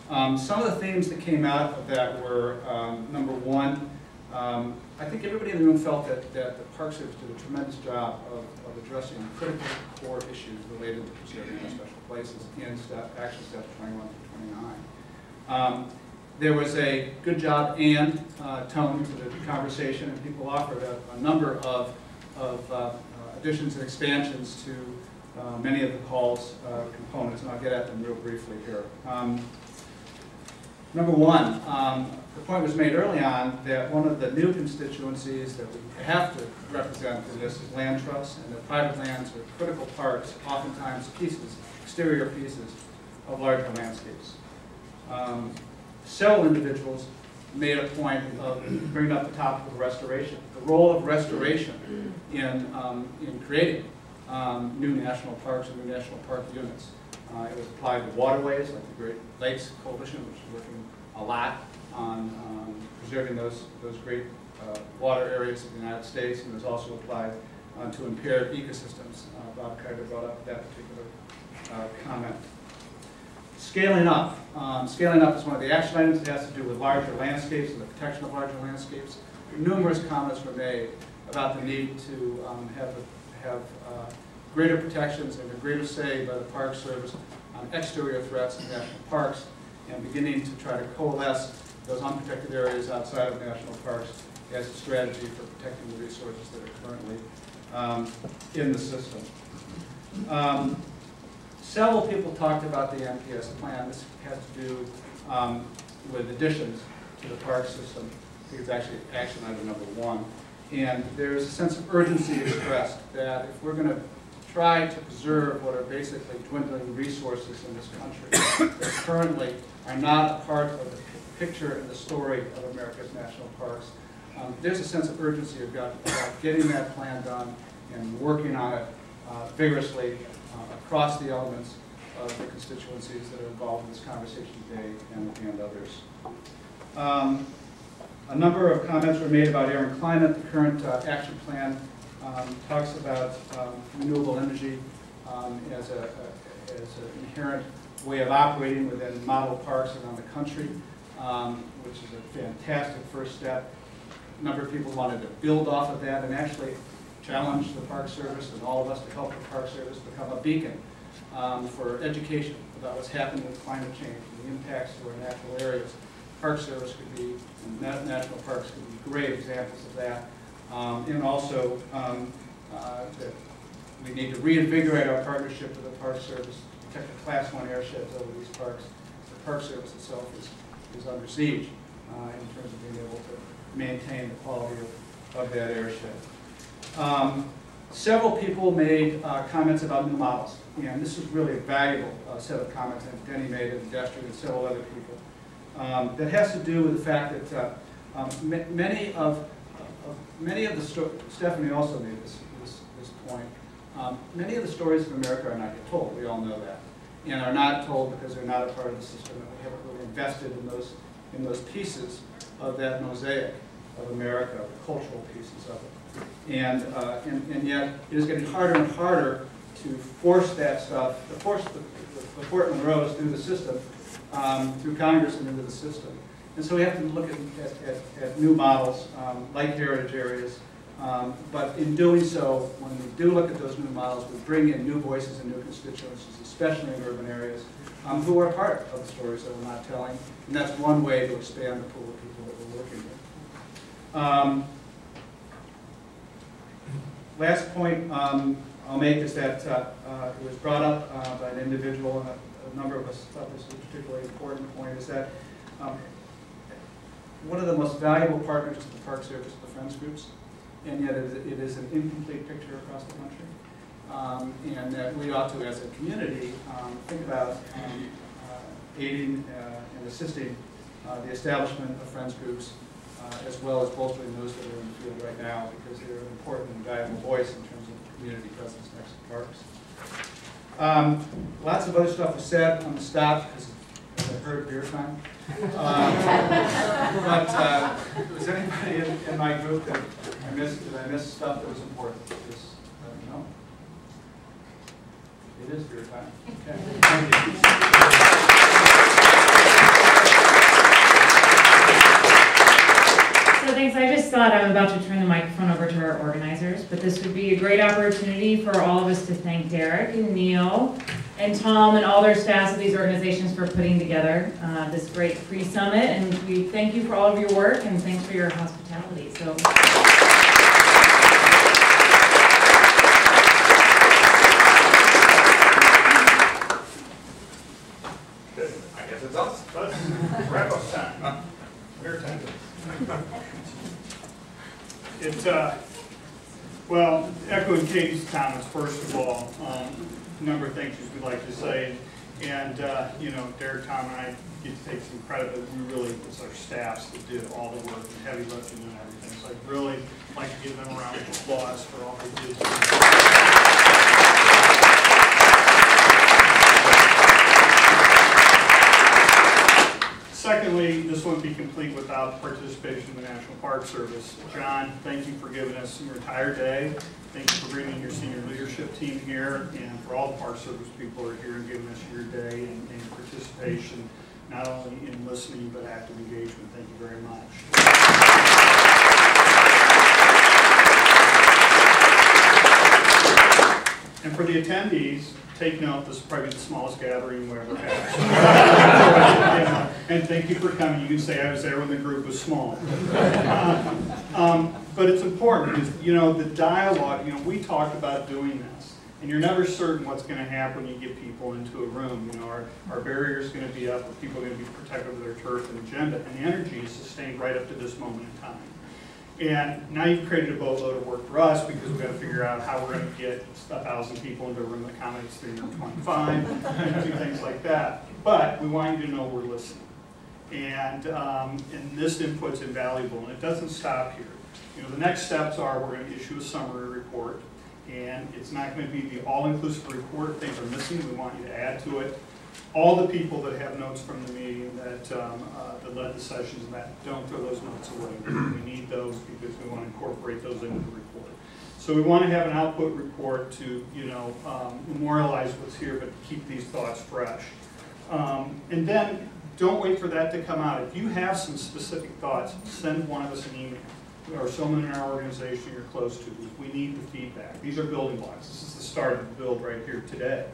Some of the themes that came out of that were, number one, I think everybody in the room felt that the Park Service did a tremendous job of addressing critical core issues related to preserving our special places in action steps 21 through 29. There was a good job and tone to the conversation, and people offered a number of additions and expansions to many of the call's components, and I'll get at them real briefly here. Number one, the point was made early on that one of the new constituencies that we have to represent in this is land trusts, and that private lands are critical parts, oftentimes pieces, exterior pieces of larger landscapes. Several individuals made a point of bringing up the topic of restoration, the role of restoration in creating new national parks and new national park units. It was applied to waterways like the Great Lakes Coalition, which is working a lot on preserving those great water areas of the United States, and it was also applied to impaired ecosystems. Bob Carter brought up that particular comment. Scaling up. Scaling up is one of the action items that has to do with larger landscapes and the protection of larger landscapes. Numerous comments were made about the need to have greater protections and a greater say by the Park Service on exterior threats in national parks, and beginning to try to coalesce those unprotected areas outside of national parks as a strategy for protecting the resources that are currently in the system. Several people talked about the NPS plan. This has to do with additions to the park system. I think it's actually action item number one. And there's a sense of urgency expressed that if we're going to try to preserve what are basically dwindling resources in this country that currently are not a part of the picture and the story of America's national parks, there's a sense of urgency about getting that plan done and working on it vigorously across the elements of the constituencies that are involved in this conversation today and others. A number of comments were made about air and climate. The current action plan talks about renewable energy as an inherent way of operating within model parks around the country, which is a fantastic first step. A number of people wanted to build off of that and actually challenge the Park Service and all of us to help the Park Service become a beacon for education about what's happening with climate change and the impacts to our natural areas. Park Service could be, and national parks could be great examples of that. And also that we need to reinvigorate our partnership with the Park Service to protect the Class 1 airsheds over these parks. The Park Service itself is under siege in terms of being able to maintain the quality of that airshed. Several people made comments about new models, and this is really a valuable set of comments that Denny made and Derrick and several other people. That has to do with the fact that many of the stories, Stephanie also made this point, many of the stories of America are not yet told, we all know that, and are not told because they're not a part of the system, and we haven't really invested in those pieces of that mosaic of America, the cultural pieces of it. And yet it is getting harder and harder to force that stuff, to force the Fort Monroes through the system, through Congress and into the system. And so we have to look at new models like heritage areas. But in doing so, when we do look at those new models, we bring in new voices and new constituencies, especially in urban areas, who are part of the stories that we're not telling. And that's one way to expand the pool of people that we're working with. Last point I'll make is that it was brought up by an individual, and a number of us thought this was a particularly important point, is that one of the most valuable partners to the Park Service are the Friends groups, and yet it is an incomplete picture across the country. And that we ought to, as a community, think about aiding and assisting the establishment of Friends groups, as well as bolstering those that are in the field right now, because they're an important and valuable voice in terms of community presence next to parks. Lots of other stuff was said. I'm going to stop because I heard beer time. But was anybody in my group that did I miss stuff that was important? Just let me know. It is beer time. Okay. Thank you. thought, I'm about to turn the microphone over to our organizers, but this would be a great opportunity for all of us to thank Derrick and Neil and Tom and all their staffs of these organizations for putting together this great pre-summit. And we thank you for all of your work, and thanks for your hospitality. So. Good. I guess it's us. Wrap up time. Fair time. Well, echoing Katie's comments, first of all, a number of things we'd like to say. And, you know, Derrick, Tom, and I get to take some credit, but we really, it's our staffs that did all the work, the heavy lifting and everything. So I'd really like to give them a round of applause for all they did. Secondly, this wouldn't be complete without participation in the National Park Service. John, thank you for giving us your entire day. Thank you for bringing your senior leadership team here, and for all the Park Service people who are here and giving us your day and your participation, not only in listening but active engagement. Thank you very much. And for the attendees, take note, this is probably the smallest gathering we ever had. And thank you for coming. You can say I was there when the group was small. But it's important because, you know, the dialogue, you know, we talked about doing this. And you're never certain what's going to happen when you get people into a room. You know, our barrier is going to be up, people are going to be protective of their turf and agenda, and the energy is sustained right up to this moment in time. And now you've created a boatload of work for us because we've got to figure out how we're going to get 1,000 people into a room that accommodates 325 and do things like that. But we want you to know we're listening. And this input's invaluable, and it doesn't stop here. You know, the next steps are we're going to issue a summary report, and it's not going to be the all-inclusive report. If things are missing, we want you to add to it. All the people that have notes from the meeting that led the sessions and that, don't throw those notes away. We need those because we want to incorporate those into the report. So we want to have an output report to, you know, memorialize what's here, but keep these thoughts fresh. And then don't wait for that to come out. If you have some specific thoughts, send one of us an email or someone in our organization you're close to. We need the feedback. These are building blocks. This is the start of the build right here today.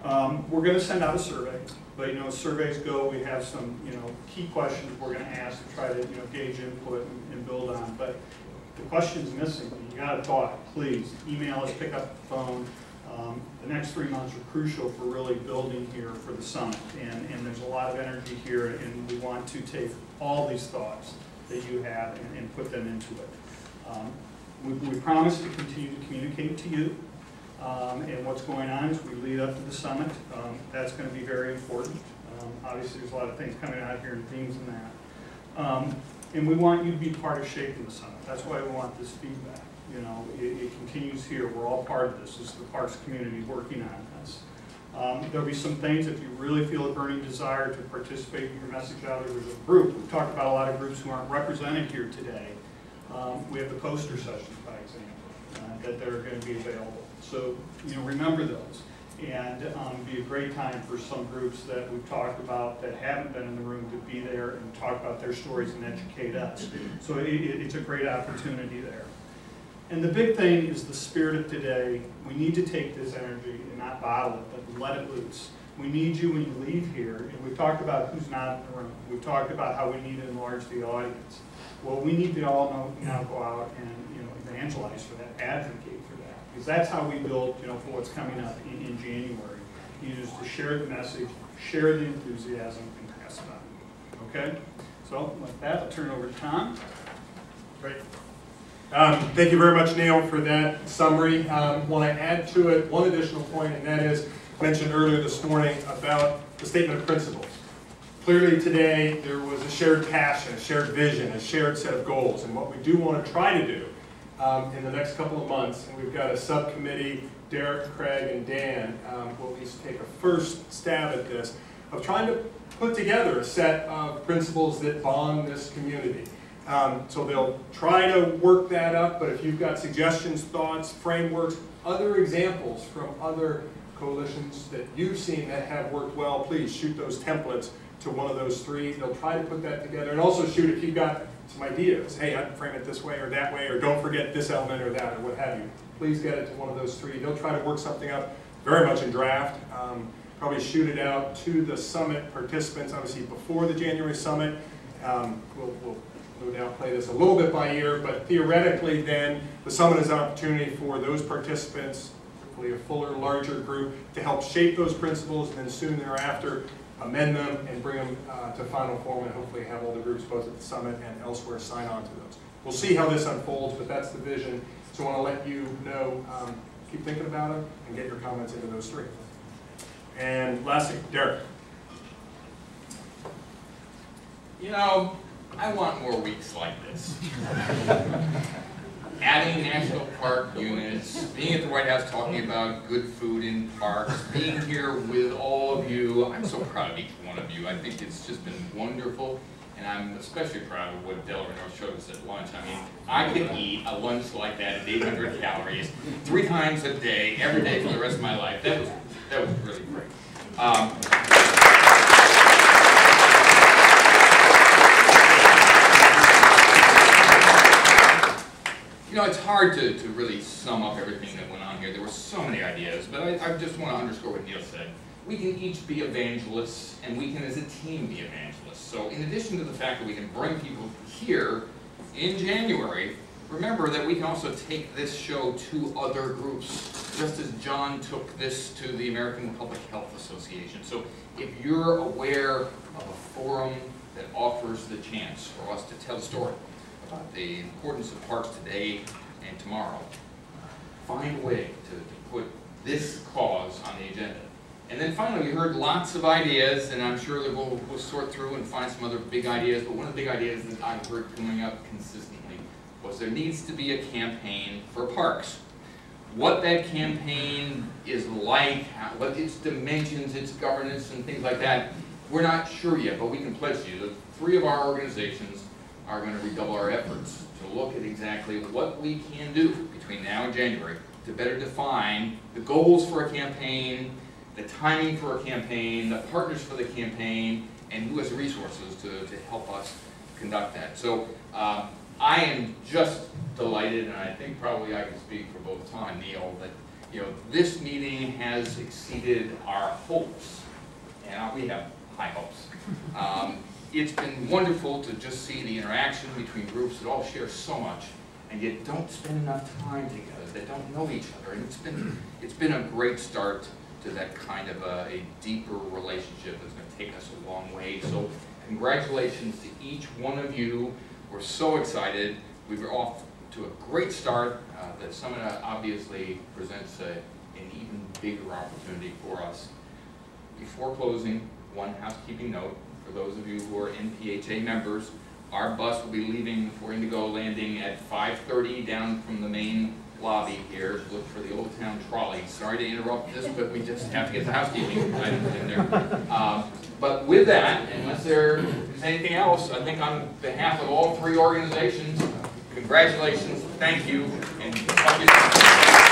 We're going to send out a survey, but you know, as surveys go, we have some, you know, key questions we're going to ask to try to, you know, gauge input and build on. But the question's missing. You got to talk. Please email us, pick up the phone. The next 3 months are crucial for really building here for the summit, and there's a lot of energy here, and we want to take all these thoughts that you have and put them into it. We promise to continue to communicate to you. And what's going on as we lead up to the summit. That's going to be very important. Obviously, there's a lot of things coming out here and themes in that. And we want you to be part of shaping the summit. That's why we want this feedback. You know, it continues here. We're all part of this. This is the Parks community working on this. There'll be some things, if you really feel a burning desire to participate in your message out there, there's a group. We've talked about a lot of groups who aren't represented here today. We have the poster sessions, by example, that are going to be available. So, you know, remember those. And it'd be a great time for some groups that we've talked about that haven't been in the room to be there and talk about their stories and educate us. So it's a great opportunity there. And the big thing is the spirit of today. We need to take this energy and not bottle it, but let it loose. We need you when you leave here. And we've talked about who's not in the room. We've talked about how we need to enlarge the audience. Well, we need to all now go out and, you know, evangelize for that, advocate for that. Because that's how we build, you know, for what's coming up in January. You just to share the message, share the enthusiasm, and pass it on. Okay? So with that, I'll turn it over to Tom. Great. Thank you very much, Neil, for that summary. Want to add to it one additional point, and that is mentioned earlier this morning about the statement of principles. Clearly today there was a shared passion, a shared vision, a shared set of goals, and what we do want to try to do in the next couple of months, and we've got a subcommittee, Derrick, Craig, and Dan will at least take a first stab at this, of trying to put together a set of principles that bond this community. So they'll try to work that up, but if you've got suggestions, thoughts, frameworks, other examples from other coalitions that you've seen that have worked well, please shoot those templates to one of those three. They'll try to put that together, and also shoot if you've got some ideas. Hey, I'd frame it this way or that way, or don't forget this element or that, or what have you. Please get it to one of those three. They'll try to work something up very much in draft. Probably shoot it out to the summit participants, obviously before the January summit. We'll no doubt play this a little bit by ear, but theoretically then the summit is an opportunity for those participants, hopefully a fuller, larger group, to help shape those principles, and then soon thereafter amend them and bring them to final form, and hopefully have all the groups both at the summit and elsewhere sign on to those. We'll see how this unfolds, but that's the vision. So I want to let you know, keep thinking about it and get your comments into those three. And lastly, Derrick. You know, I want more weeks like this. Adding national park units, being at the White House talking about good food in parks, being here with all of you. I'm so proud of each one of you. I think it's just been wonderful. And I'm especially proud of what Delaware North showed us at lunch. I mean, I could eat a lunch like that at 800 calories 3 times a day, every day for the rest of my life. That was really great. You know, it's hard to really sum up everything that went on here. There were so many ideas, but I just want to underscore what Neil said. We can each be evangelists, and we can as a team be evangelists. So in addition to the fact that we can bring people here in January, remember that we can also take this show to other groups, just as John took this to the American Public Health Association. So if you're aware of a forum that offers the chance for us to tell a story about the importance of parks today and tomorrow, find a way to put this cause on the agenda. And then finally, we heard lots of ideas, and I'm sure that we'll sort through and find some other big ideas, but one of the big ideas that I heard coming up consistently was there needs to be a campaign for parks. What that campaign is like, what its dimensions, its governance, and things like that, we're not sure yet, but we can pledge you that 3 of our organizations are going to redouble our efforts to look at exactly what we can do between now and January to better define the goals for a campaign, the timing for a campaign, the partners for the campaign, and who has the resources to help us conduct that. So I am just delighted, and I think probably I can speak for both Tom and Neil, that this meeting has exceeded our hopes, and we have high hopes. It's been wonderful to just see the interaction between groups that all share so much, and yet don't spend enough time together, that don't know each other, and it's been a great start to that kind of a deeper relationship that's going to take us a long way. So congratulations to each one of you. We're so excited. We were off to a great start. The summit obviously presents an even bigger opportunity for us. Before closing, one housekeeping note for those of you who are NPHA members. Our bus will be leaving for Indigo Landing at 5:30 down from the main lobby here. Look for the Old Town trolley. Sorry to interrupt this, but we just have to get the housekeeping items in there. But with that, unless there is anything else, I think on behalf of all 3 organizations, congratulations, thank you, and talk to you soon.